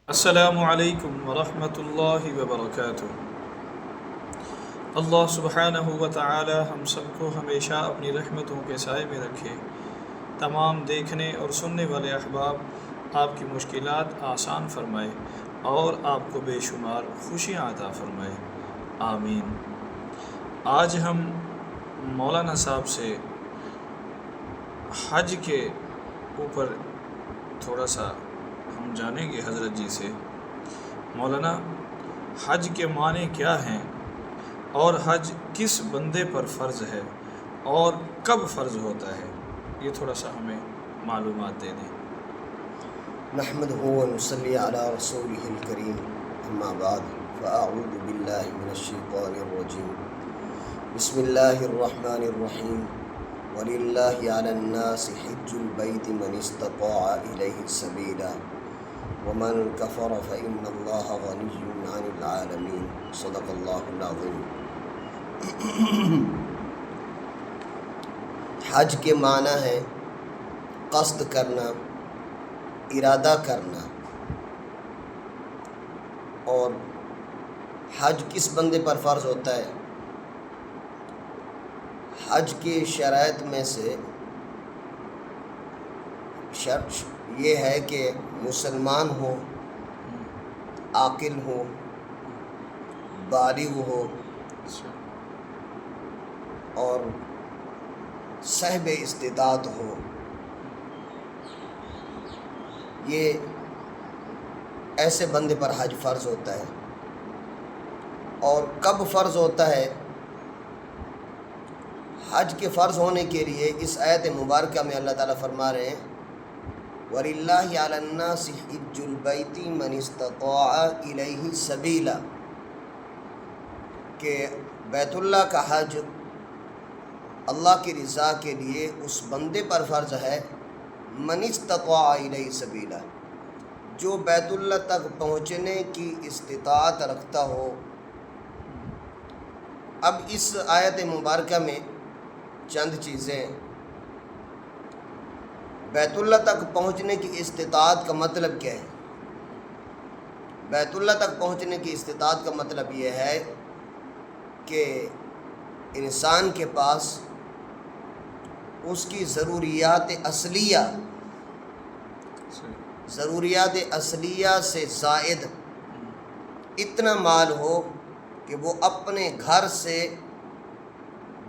السلام علیکم ورحمۃ اللہ وبرکاتہ۔ اللہ سبحانہ و تعالی ہم سب کو ہمیشہ اپنی رحمتوں کے سائے میں رکھے، تمام دیکھنے اور سننے والے احباب آپ کی مشکلات آسان فرمائے اور آپ کو بے شمار خوشیاں عطا فرمائے، آمین۔ آج ہم مولانا صاحب سے حج کے اوپر تھوڑا سا ہم جانیں گے حضرت جی سے۔ مولانا، حج کے معنی کیا ہیں اور حج کس بندے پر فرض ہے اور کب فرض ہوتا ہے، یہ تھوڑا سا ہمیں معلومات دے دیں۔ نحمدہ و نصلی علی رسولہ الکریم، اما بعد فاعوذ باللہ من الشیطان الرجیم، بسم اللہ الرحمن الرحیم۔ وَلِلَّهِ عَلَى النَّاسِ حِجُّ الْبَيْتِ مَنِ اسْتَطَاعَ إِلَيْهِ سَبِيلًا وَمَنْ كَفَرَ فَإِنَّ اللَّهَ غَنِيٌّ عَنِ الْعَالَمِينَ۔ صدق اللہ العظیم۔ حج کے معنی ہے قصد کرنا، ارادہ کرنا۔ اور حج کس بندے پر فرض ہوتا ہے؟ حج کی شرائط میں سے شرط یہ ہے کہ مسلمان ہو، عاقل ہو، بالغ ہو اور صاحب استطاعت ہو۔ یہ ایسے بندے پر حج فرض ہوتا ہے۔ اور کب فرض ہوتا ہے؟ حج کے فرض ہونے کے لیے اس آیت مبارکہ میں اللہ تعالیٰ فرما رہے ہیں وَلِلَّهِ عَلَى النَّاسِ حِجُّ الْبَيْتِ مَنِ اسْتَطَاعَ إِلَيْهِ سَبِيلًا، کہ بیت اللہ کا حج اللہ کی رضا کے لیے اس بندے پر فرض ہے مَنِ اسْتَطَاعَ إِلَيْهِ سَبِيلًا، جو بیت اللہ تک پہنچنے کی استطاعت رکھتا ہو۔ اب اس آیت مبارکہ میں چند چیزیں، بیت اللہ تک پہنچنے کی استطاعت کا مطلب کیا ہے؟ بیت اللہ تک پہنچنے کی استطاعت کا مطلب یہ ہے کہ انسان کے پاس اس کی ضروریات اصلیہ سے زائد اتنا مال ہو کہ وہ اپنے گھر سے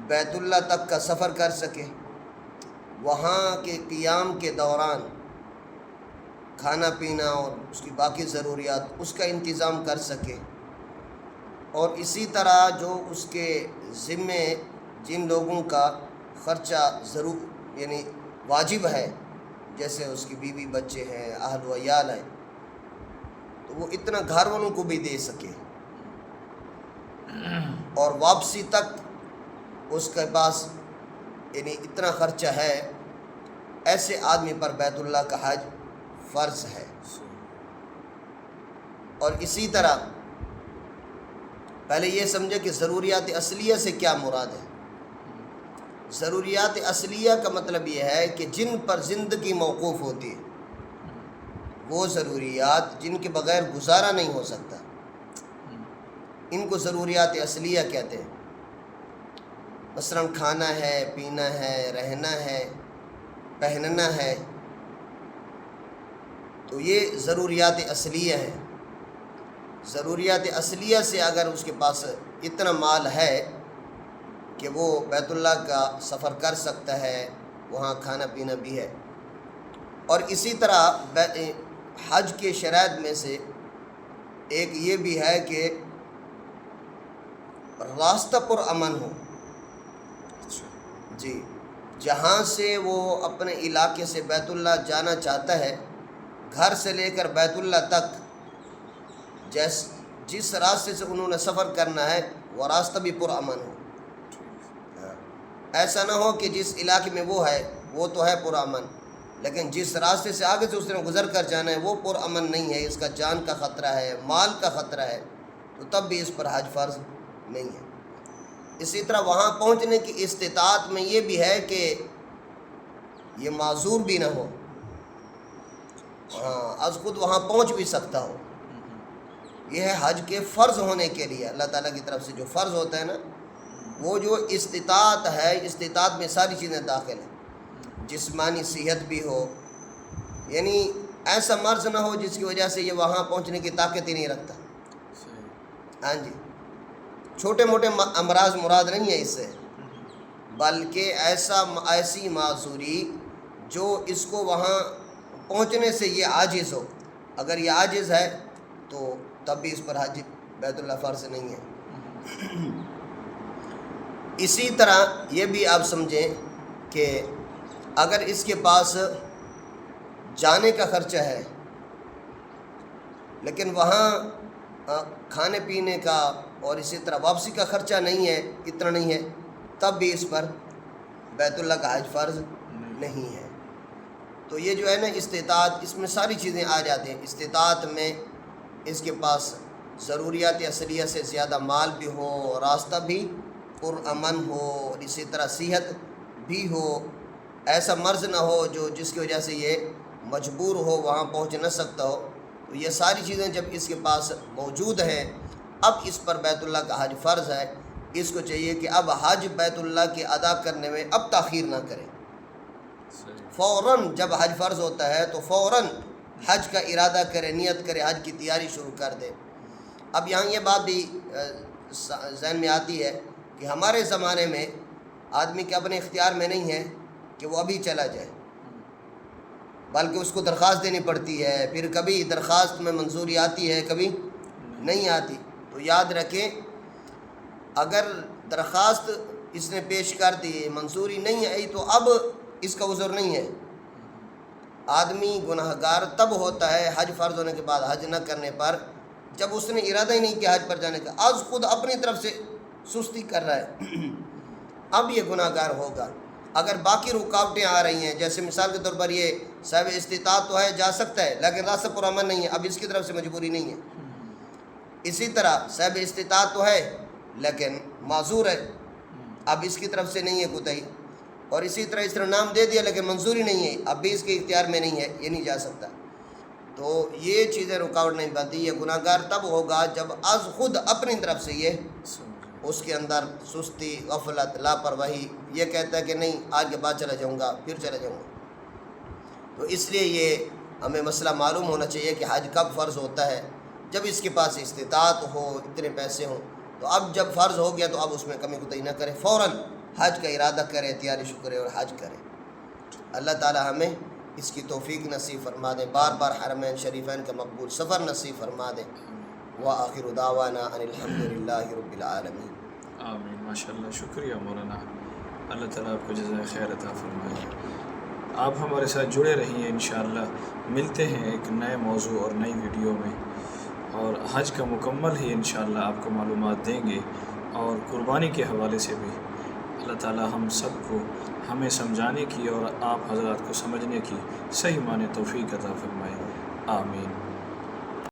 بیت اللہ تک کا سفر کر سکے، وہاں کے قیام کے دوران کھانا پینا اور اس کی باقی ضروریات اس کا انتظام کر سکے، اور اسی طرح جو اس کے ذمے جن لوگوں کا خرچہ یعنی واجب ہے، جیسے اس کی بیوی بچے ہیں، اہل و عیال ہیں، تو وہ اتنا گھر والوں کو بھی دے سکے، اور واپسی تک اس کے پاس یعنی اتنا خرچہ ہے، ایسے آدمی پر بیت اللہ کا حج فرض ہے۔ اور اسی طرح پہلے یہ سمجھے کہ ضروریات اصلیہ سے کیا مراد ہے۔ ضروریات اصلیہ کا مطلب یہ ہے کہ جن پر زندگی موقوف ہوتی ہے، وہ ضروریات جن کے بغیر گزارا نہیں ہو سکتا، ان کو ضروریات اصلیہ کہتے ہیں۔ مثلا کھانا ہے، پینا ہے، رہنا ہے، پہننا ہے، تو یہ ضروریات اصلیہ ہیں۔ ضروریات اصلیہ سے اگر اس کے پاس اتنا مال ہے کہ وہ بیت اللہ کا سفر کر سکتا ہے، وہاں کھانا پینا بھی ہے۔ اور اسی طرح حج کے شرائط میں سے ایک یہ بھی ہے کہ راستہ پر امن ہو۔ جی، جہاں سے وہ اپنے علاقے سے بیت اللہ جانا چاہتا ہے، گھر سے لے کر بیت اللہ تک جس راستے سے انہوں نے سفر کرنا ہے، وہ راستہ بھی پر امن ہو۔ ایسا نہ ہو کہ جس علاقے میں وہ ہے وہ تو ہے پر امن، لیکن جس راستے سے آگے سے اس نے گزر کر جانا ہے وہ پر امن نہیں ہے، اس کا جان کا خطرہ ہے، مال کا خطرہ ہے، تو تب بھی اس پر حج فرض نہیں ہے۔ اسی طرح وہاں پہنچنے کی استطاعت میں یہ بھی ہے کہ یہ معذور بھی نہ ہو، از خود وہاں پہنچ بھی سکتا ہو۔ یہ ہے حج کے فرض ہونے کے لیے اللہ تعالیٰ کی طرف سے جو فرض ہوتا ہے نا، وہ جو استطاعت ہے، استطاعت میں ساری چیزیں داخل ہیں، جسمانی صحت بھی ہو، یعنی ایسا مرض نہ ہو جس کی وجہ سے یہ وہاں پہنچنے کی طاقت ہی نہیں رکھتا۔ ہاں جی، چھوٹے موٹے امراض مراد نہیں ہے اس سے، بلکہ ایسی معذوری جو اس کو وہاں پہنچنے سے یہ عاجز ہو۔ اگر یہ عاجز ہے تو تب بھی اس پر حج بیت اللہ فرض نہیں ہے۔ اسی طرح یہ بھی آپ سمجھیں کہ اگر اس کے پاس جانے کا خرچہ ہے لیکن وہاں کھانے پینے کا اور اسی طرح واپسی کا خرچہ نہیں ہے، اتنا نہیں ہے، تب بھی اس پر بیت اللہ کا حج فرض نہیں ہے۔ تو یہ جو ہے نا استطاعت، اس میں ساری چیزیں آ جاتی ہیں۔ استطاعت میں اس کے پاس ضروریات اصلیہ سے زیادہ مال بھی ہو، راستہ بھی پرامن ہو، اور اسی طرح صحت بھی ہو، ایسا مرض نہ ہو جس کی وجہ سے یہ مجبور ہو، وہاں پہنچ نہ سکتا ہو۔ تو یہ ساری چیزیں جب اس کے پاس موجود ہیں، اب اس پر بیت اللہ کا حج فرض ہے۔ اس کو چاہیے کہ اب حج بیت اللہ کے ادا کرنے میں اب تاخیر نہ کرے، فوراً جب حج فرض ہوتا ہے تو فوراً حج کا ارادہ کرے، نیت کرے، حج کی تیاری شروع کر دے۔ اب یہاں یہ بات بھی ذہن میں آتی ہے کہ ہمارے زمانے میں آدمی کے اپنے اختیار میں نہیں ہے کہ وہ ابھی چلا جائے، بلکہ اس کو درخواست دینی پڑتی ہے، پھر کبھی درخواست میں منظوری آتی ہے، کبھی نہیں آتی۔ تو یاد رکھیں، اگر درخواست اس نے پیش کر دی، منظوری نہیں آئی، تو اب اس کا عذر نہیں ہے۔ آدمی گناہ گار تب ہوتا ہے حج فرض ہونے کے بعد حج نہ کرنے پر، جب اس نے ارادہ ہی نہیں کیا حج پر جانے کا، آج خود اپنی طرف سے سستی کر رہا ہے، اب یہ گناہ گار ہوگا۔ اگر باقی رکاوٹیں آ رہی ہیں، جیسے مثال کے طور پر یہ صاحب استطاعت تو ہے، جا سکتا ہے، لیکن راستہ پرامن نہیں ہے، اب اس کی طرف سے مجبوری نہیں ہے۔ اسی طرح صاحب استطاعت تو ہے لیکن معذور ہے، اب اس کی طرف سے نہیں ہے کوتاہی، اور اسی طرح نام دے دیا لیکن منظوری نہیں ہے، اب بھی اس کے اختیار میں نہیں ہے، یہ نہیں جا سکتا۔ تو یہ چیزیں رکاوٹ نہیں بنتی۔ یہ گناہ گار تب ہوگا جب از خود اپنی طرف سے یہ اس کے اندر سستی، غفلت، لاپرواہی، یہ کہتا ہے کہ نہیں آج کے بعد چلا جاؤں گا، پھر چلا جاؤں گا۔ تو اس لیے یہ ہمیں مسئلہ معلوم ہونا چاہیے کہ حج کب فرض ہوتا ہے، جب اس کے پاس استطاعت ہو، اتنے پیسے ہوں۔ تو اب جب فرض ہو گیا تو اب اس میں کمی کوتاہی نہ کرے، فوراً حج کا ارادہ کرے، تیاری شروع کرے اور حج کرے۔ اللہ تعالی ہمیں اس کی توفیق نصیب فرما دے، بار بار حرمین شریفین کا مقبول سفر نصیب فرما دے۔ وآخر دعوانا ان الحمدللہ رب العالمین۔ آمین، ماشاءاللہ، شکریہ مولانا، اللہ تعالیٰ آپ کو جزائے خیر عطا فرمائے۔ آپ ہمارے ساتھ جڑے رہیے، انشاءاللہ ملتے ہیں ایک نئے موضوع اور نئی ویڈیو میں، اور حج کا مکمل ہی انشاءاللہ آپ کو معلومات دیں گے، اور قربانی کے حوالے سے بھی اللہ تعالیٰ ہم سب کو ہمیں سمجھانے کی اور آپ حضرات کو سمجھنے کی صحیح معنی توفیق عطا فرمائے۔ آمین۔